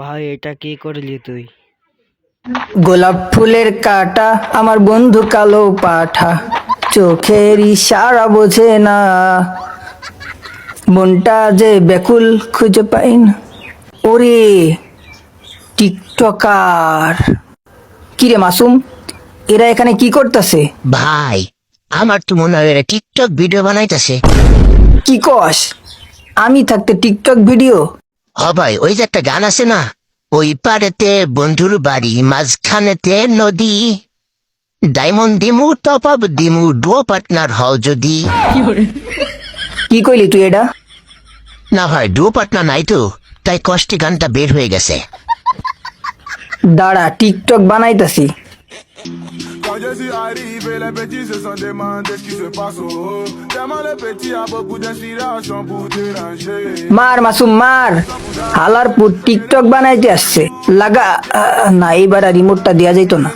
ভাই এটা কি করলি তুই? গোলাপ ফুলের কাটা আমার বন্ধু কালো পাঠা, চোখের ইশারা বোঝে না, মনটা যে ব্যাকুল খুঁজে পাই না। ওরে টিকটকার, কিরে মাসুম, এরা এখানে কি করতেছে? ভাই, আমার তো মনে হয় এরা টিকটক ভিডিও বানাইতেছে। কি কস? আমি থাকতে টিকটক ভিডিও? ভাই, ওই যে একটা গান আছে না, ওই পাড়েতে বন্ধুর বাড়ি, মাঝখানেতে নদী, ডায়মন্ড দিমু, টপ আপ দিমু, ডুও পার্টনার হও যদি। কি কইলি তুই এটা? না ভাই, ডুও পার্টনার নাই তো, তাই কষ্টে গানটা বের হয়ে গেছে। দাঁড়া, TikTok বানাইতাছি। Quand je suis arrivé, les petits se sont demandé ce qui se passe. Oh, tellement le petit a beaucoup d'inspiration pour déranger. মার মাসুম মার, হালার পুর টিকটক বানাইতে আসছে। লাগা না, এইবার আর রিমোটটা দেয়া যাইতো না।